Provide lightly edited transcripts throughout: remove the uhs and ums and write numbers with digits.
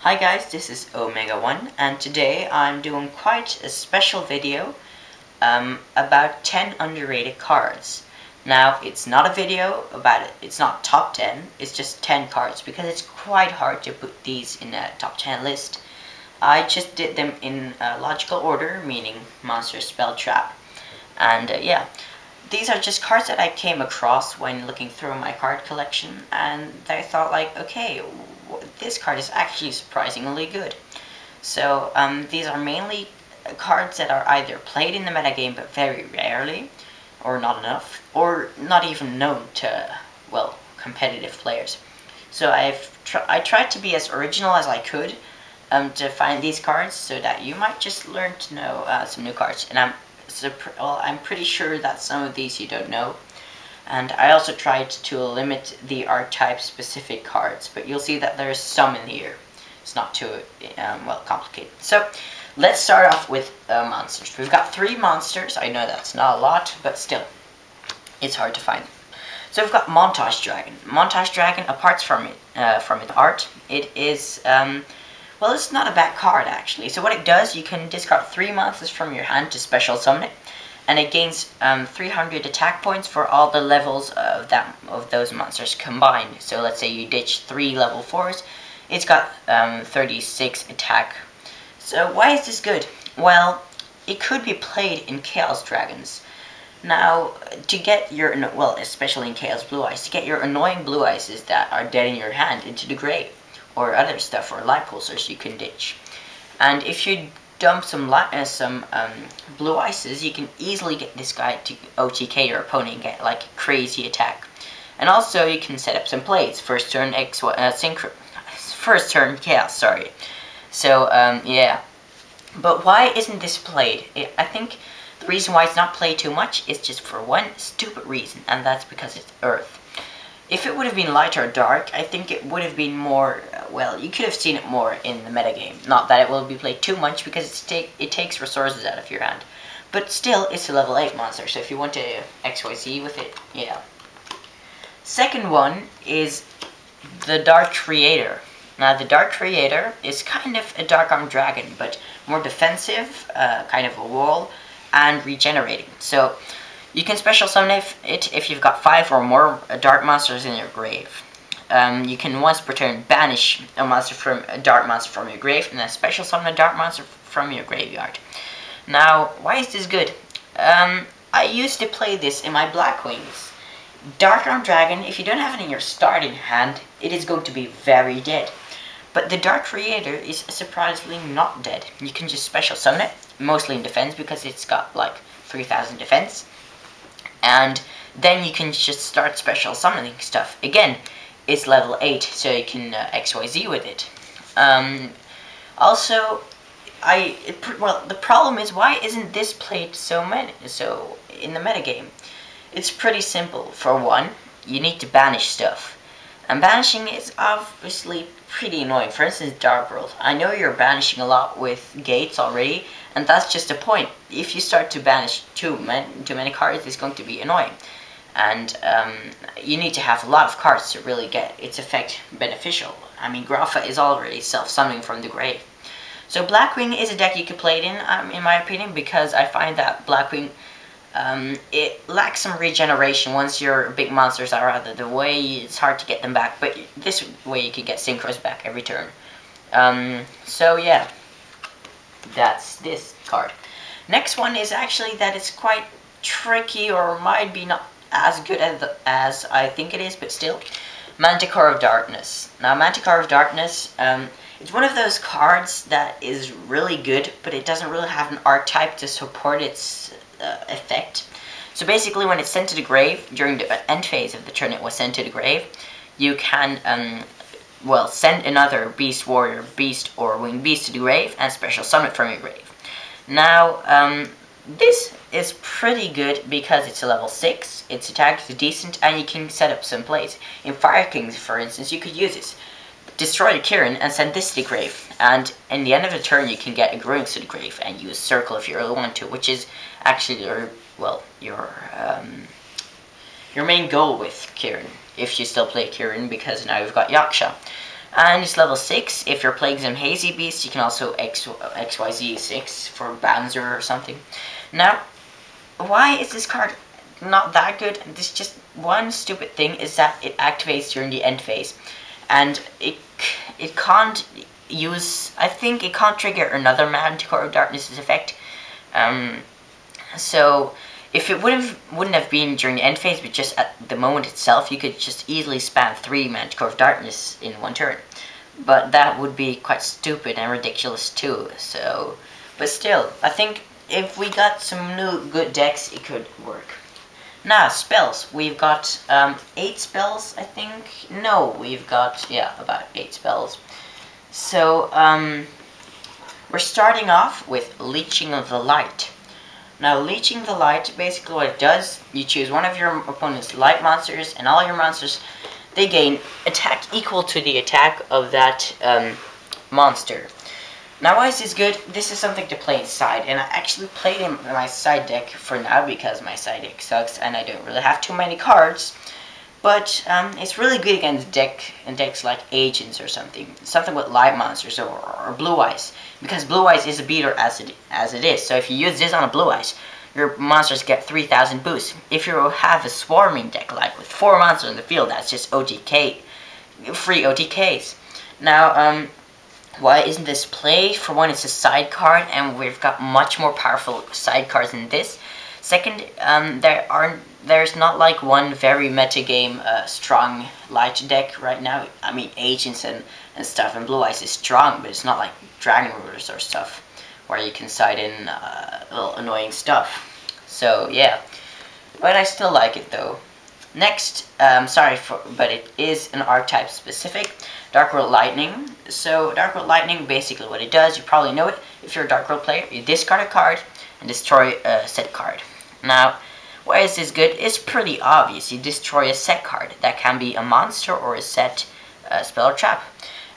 Hi guys, this is Omega1 and today I'm doing quite a special video about 10 underrated cards. Now it's not a video about it, it's not top 10, it's just 10 cards because it's quite hard to put these in a top 10 list. I just did them in logical order, meaning monster, spell, trap, and yeah. These are just cards that I came across when looking through my card collection, and I thought like, okay, this card is actually surprisingly good. So these are mainly cards that are either played in the metagame but very rarely, or not enough, or not even known to, well, competitive players. So I tried to be as original as I could to find these cards so that you might just learn to know some new cards. And I'm pretty sure that some of these you don't know. And I also tried to limit the archetype specific cards, but you'll see that there's some in here. It's not too, well, complicated. So, let's start off with monsters. We've got 3 monsters. I know that's not a lot, but still, it's hard to find. So we've got Montage Dragon. Montage Dragon, apart from its art, it is, well, it's not a bad card, actually. So what it does, you can discard 3 monsters from your hand to special summon it, and it gains 300 attack points for all the levels of those monsters combined. So let's say you ditch 3 level 4s, it's got 36 attack. So why is this good? Well, it could be played in Chaos Dragons. Now, to get your, well, especially in Chaos Blue Eyes, to get your annoying Blue Eyes that are dead in your hand into the grave, or other stuff, or light pulsers you can ditch. And if you dump some blue ices, you can easily get this guy to OTK your opponent and get like crazy attack. And also you can set up some plays. First turn first turn chaos, sorry. So yeah. But why isn't this played? I think the reason why it's not played too much is just for one stupid reason, and that's because it's Earth. If it would have been light or dark, I think it would have been more, well, you could have seen it more in the metagame. Not that it will be played too much, because it takes resources out of your hand. But still, it's a level 8 monster, so if you want to XYZ with it, yeah. Second one is the Dark Creator. Now, the Dark Creator is kind of a Dark Armed Dragon, but more defensive, kind of a wall, and regenerating. So you can special summon it if you've got 5 or more dark monsters in your grave. You can once per turn banish a dark monster from your grave, and then special summon a dark monster from your graveyard. Now, why is this good? I used to play this in my Black Wings. Dark Armed Dragon, if you don't have it in your starting hand, it is going to be very dead. But the Dark Creator is surprisingly not dead. You can just special summon it, mostly in defense because it's got like 3000 defense. And then you can just start special summoning stuff. Again, it's level 8, so you can XYZ with it. Also, well, the problem is, why isn't this played so in the metagame? It's pretty simple. For one, you need to banish stuff. And banishing is obviously pretty annoying. For instance, Dark World. I know you're banishing a lot with gates already, and that's just the point. If you start to banish too many cards, it's going to be annoying. And you need to have a lot of cards to really get its effect beneficial. I mean, Grapha is already self-summoning from the grave. So Blackwing is a deck you could play it in my opinion, because I find that Blackwing, it lacks some regeneration. Once your big monsters are out of the way, it's hard to get them back, but this way you can get synchros back every turn. So yeah, that's this card. Next one is actually that it's quite tricky, or might be not as good as I think it is, but still. Manticore of Darkness. Now, Manticore of Darkness, it's one of those cards that is really good, but it doesn't really have an archetype to support its effect. So basically, when it's sent to the grave, during the end phase of the turn it was sent to the grave, you can, well, send another Beast Warrior, Beast, or Winged Beast to the grave, and special summon it from your grave. Now, this is pretty good because it's a level 6, its attack is decent, and you can set up some plays. In Fire Kings, for instance, you could use this. Destroy the Kirin and send this to the grave, and in the end of the turn you can get a Grunx to the grave and use Circle if you really want to, which is actually your main goal with Kirin, if you still play Kirin, because now you've got Yaksha. And it's level 6. If you're playing some Hazy Beast, you can also XYZ 6 for Bowser or something. Now, why is this card not that good? There's just one stupid thing, is that it activates during the end phase. And it can't use, I think it can't trigger another Manticore of Darkness's effect. So if it wouldn't have been during the end phase, but just at the moment itself, you could just easily spam 3 Manticore of Darkness in one turn. But that would be quite stupid and ridiculous too. So, but still, I think if we got some new good decks, it could work. Now, spells. We've got 8 spells, I think. No, we've got, yeah, about 8 spells. So, we're starting off with Leeching of the Light. Now, Leeching the Light, basically what it does, you choose one of your opponent's light monsters, and all your monsters, they gain attack equal to the attack of that monster. Now, why is this good? This is something to play inside, and I actually played in my side deck for now because my side deck sucks and I don't really have too many cards. But it's really good against decks like Agents or something with light monsters or Blue Eyes, because Blue Eyes is a beater as it is. So if you use this on a Blue Eyes, your monsters get 3,000 boost. If you have a swarming deck like with 4 monsters in the field, that's just OTK, free OTKs. Now, why isn't this played? For one, it's a side card, and we've got much more powerful side cards than this. Second, there's not like one very metagame strong light deck right now. I mean, Agents and stuff, and Blue Eyes is strong, but it's not like Dragon Rulers or stuff, where you can side in little annoying stuff. So yeah, but I still like it though. Next, but it is an archetype specific, Dark World Lightning. So Dark World Lightning, basically what it does, you probably know it if you're a Dark World player, you discard a card and destroy a set card. Now, why is this good? It's pretty obvious. You destroy a set card. That can be a monster or a set spell or trap.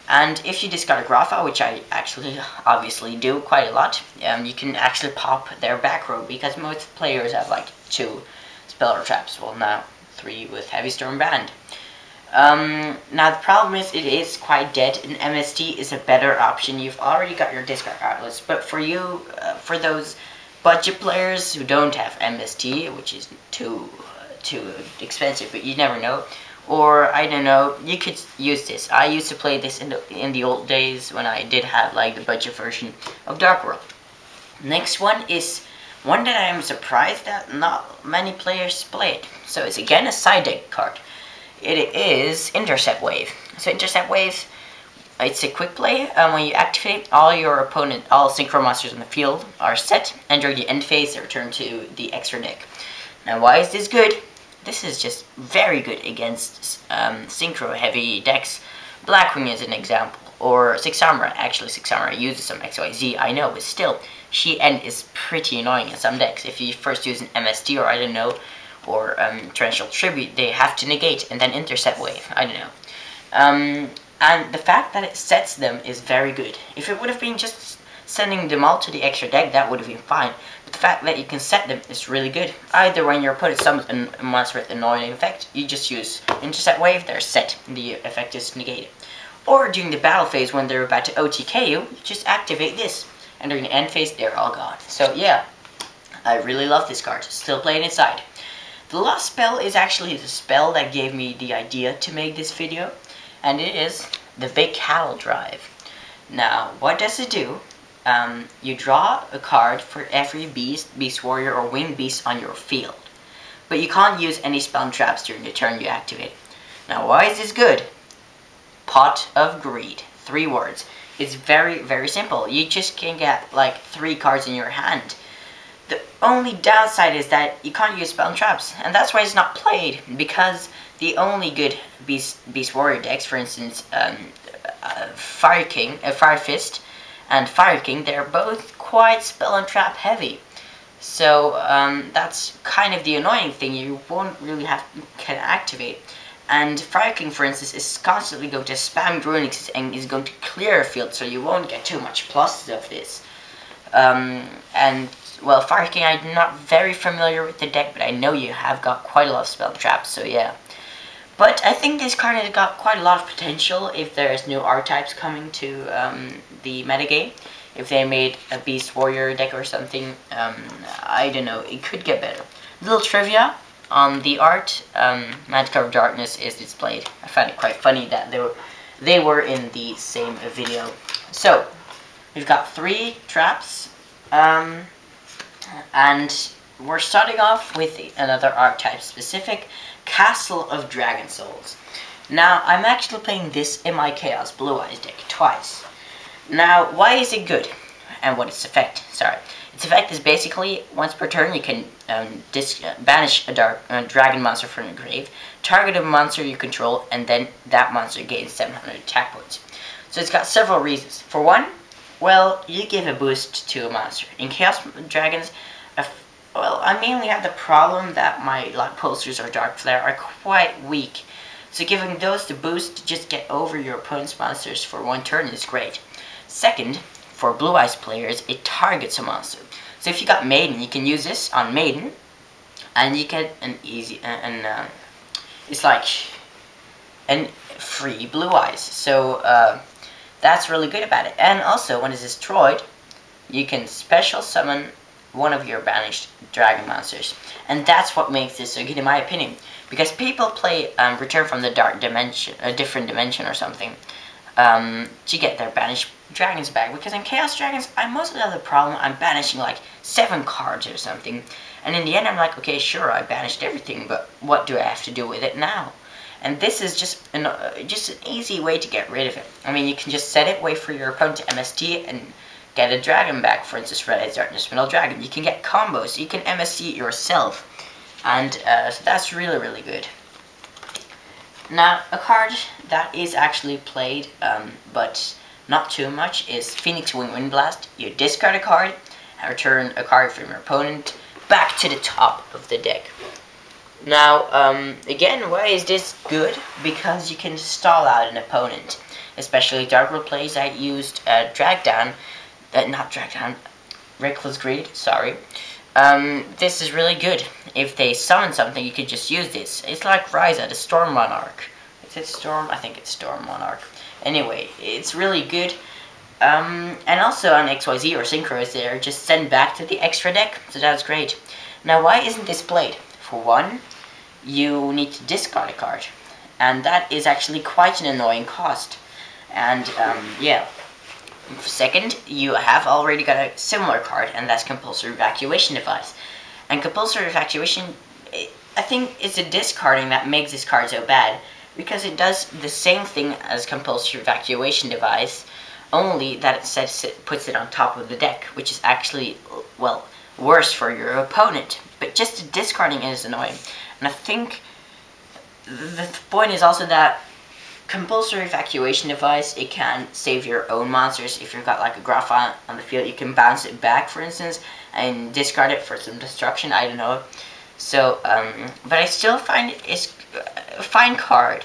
And if you discard a Grapha, which I actually obviously do quite a lot, you can actually pop their back row, because most players have like 2 spell or traps. Well, now 3 with Heavy Storm Band. Now the problem is it is quite dead, and MST is a better option. You've already got your discard outlets, but for you, for those budget players who don't have MST, which is too expensive, but you never know, or I don't know, you could use this. I used to play this in the old days when I did have like the budget version of Dark World. Next one is one that I am surprised that not many players play it. So it's again a side deck card. It is Intercept Wave. So Intercept Wave, it's a quick play. When you activate, all synchro monsters in the field are set, and during the end phase they return to the extra deck. Now, why is this good? This is just very good against synchro heavy decks. Blackwing is an example, or Six Samurai. Actually, Six Samurai uses some XYZ, I know, but still, She End is pretty annoying in some decks. If you first use an MST, or I don't know, or Torrential Tribute, they have to negate and then Intercept Wave. I don't know. And the fact that it sets them is very good. If it would have been just sending them all to the extra deck, that would have been fine. But the fact that you can set them is really good. Either when your opponent summons a monster with annoying effect, you just use Intercept Wave, they're set, the effect is negated. Or during the battle phase when they're about to OTK you, just activate this. And during the end phase, they're all gone. So yeah, I really love this card. Still playing inside. The last spell is actually the spell that gave me the idea to make this video, and it is the Vic Howell Drive. Now, what does it do? You draw a card for every beast, beast warrior, or winged beast on your field. But you can't use any spell and traps during the turn you activate. Now, why is this good? Pot of Greed. 3 words. It's very, very simple. You just can get like 3 cards in your hand. The only downside is that you can't use spell and traps, and that's why it's not played, because the only good Beast Warrior decks, for instance, Fire Fist and Fire King, they're both quite spell and trap heavy. So that's kind of the annoying thing. You won't really can activate. And Fire King, for instance, is constantly going to spam Druidics and is going to clear a field, so you won't get too much pluses of this. And well, Fire King, I'm not very familiar with the deck, but I know you have got quite a lot of spell traps, so yeah. But I think this card has got quite a lot of potential if there's new archetypes coming to the metagame. If they made a Beast Warrior deck or something, I don't know, it could get better. Little trivia on the art, Magic of Darkness is displayed. I find it quite funny that they were in the same video. So, we've got 3 traps, and we're starting off with another archetype specific, Castle of Dragon Souls. Now, I'm actually playing this in my Chaos Blue Eyes deck twice. Now, why is it good? And what its effect? Sorry. Its effect is basically, once per turn, you can banish a dragon monster from your grave, target a monster you control, and then that monster gains 700 attack points. So it's got several reasons. For one, well, you give a boost to a monster. In Chaos Dragons, well, I mainly have the problem that my Light Pulsers or Dark Flare are quite weak. So giving those the boost to just get over your opponent's monsters for 1 turn is great. Second, for Blue Eyes players, it targets a monster. So if you got Maiden, you can use this on Maiden, and you get an easy, it's like an free Blue Eyes. So that's really good about it. And also, when it's destroyed, you can special summon one of your banished dragon monsters. And that's what makes this so good in my opinion. Because people play Return from the Dark Dimension, a different dimension or something, to get their banished dragons back. Because in Chaos Dragons, I mostly have the problem, I'm banishing like 7 cards or something. And in the end, I'm like, okay, sure, I banished everything, but what do I have to do with it now? And this is just an easy way to get rid of it. I mean, you can just set it, wait for your opponent to MST, and get a dragon back. For instance, Red Eyes Darkness Middle Dragon. You can get combos, you can MST it yourself. And so that's really, really good. Now, a card that is actually played, but not too much, is Phoenix Wing Windblast. You discard a card, and return a card from your opponent back to the top of the deck. Now, again, why is this good? Because you can stall out an opponent. Especially Dark World plays that used Reckless Greed, sorry. This is really good. If they summon something, you could just use this. It's like Ryza, the Storm Monarch. Is it Storm? I think it's Storm Monarch. Anyway, it's really good. And also on XYZ or Synchro is there, just send back to the extra deck, so that's great. Now, why isn't this played? For one, you need to discard a card, and that is actually quite an annoying cost. And, yeah. Second, you have already got a similar card, and that's Compulsory Evacuation Device. And Compulsory Evacuation, I think it's a discarding that makes this card so bad, because it does the same thing as Compulsory Evacuation Device, only that it puts it on top of the deck, which is actually, well, worse for your opponent. But just the discarding is annoying. And I think the point is also that Compulsory Evacuation Device, it can save your own monsters. If you've got like a Grapha on the field, you can bounce it back, for instance, and discard it for some destruction, I don't know. So, but I still find it's a fine card.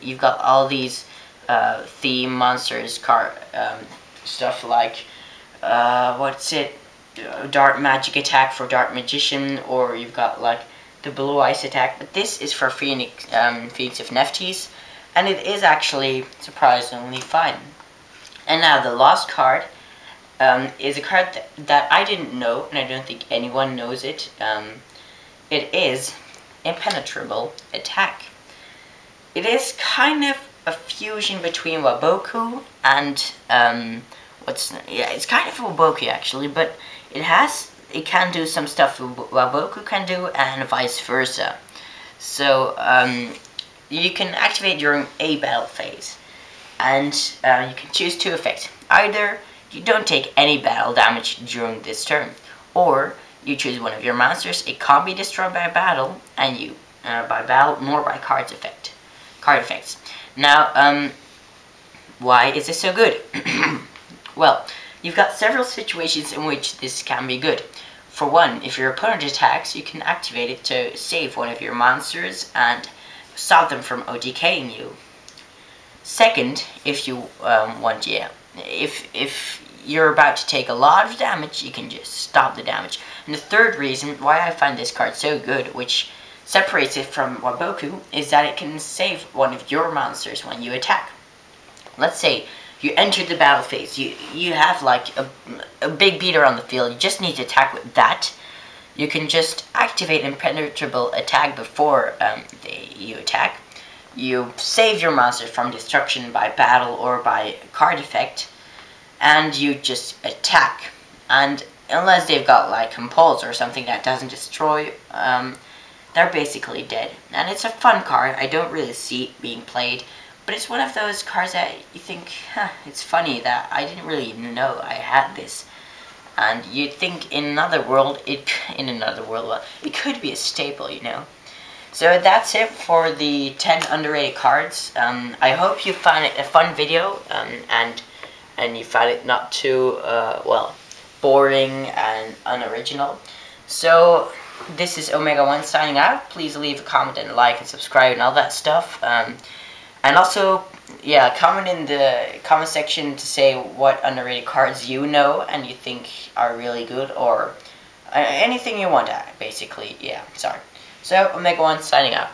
You've got all these theme monsters, stuff like, what's it, Dark Magic Attack for Dark Magician, or you've got like the Blue Ice Attack, but this is for Phoenix of Nephthys, and it is actually surprisingly fine. And now the last card is a card that I didn't know, and I don't think anyone knows it. It is Impenetrable Attack. It is kind of a fusion between Waboku and it's kind of Waboku actually, but it can do some stuff Waboku can do, and vice versa. So you can activate during a battle phase, and you can choose 2 effects. Either you don't take any battle damage during this turn, or you choose one of your monsters, it can't be destroyed by battle, and you by battle nor by card effects. Now, why is this so good? Well, you've got several situations in which this can be good. For one, if your opponent attacks, you can activate it to save one of your monsters and stop them from OTKing you. Second, if you if you're about to take a lot of damage, you can just stop the damage. And the third reason why I find this card so good, which separates it from Waboku is that it can save one of your monsters when you attack. Let's say you enter the battle phase, you have like a big beater on the field, you just need to attack with that. You can just activate impenetrable attack before you attack. You save your monster from destruction by battle or by card effect, and you just attack. And unless they've got like compulse or something that doesn't destroy, they're basically dead. And it's a fun card. I don't really see it being played, but it's one of those cards that you think, it's funny that I didn't really know I had this. And you'd think in another world, it could be a staple, you know. So that's it for the 10 underrated cards. I hope you found it a fun video, and you found it not too, boring and unoriginal. So this is Omega1 signing out. Please leave a comment and a like and subscribe and all that stuff. And also, yeah, comment in the comment section to say what underrated cards you know and you think are really good, or anything you want, basically. Yeah, sorry. So, Omega1 signing out.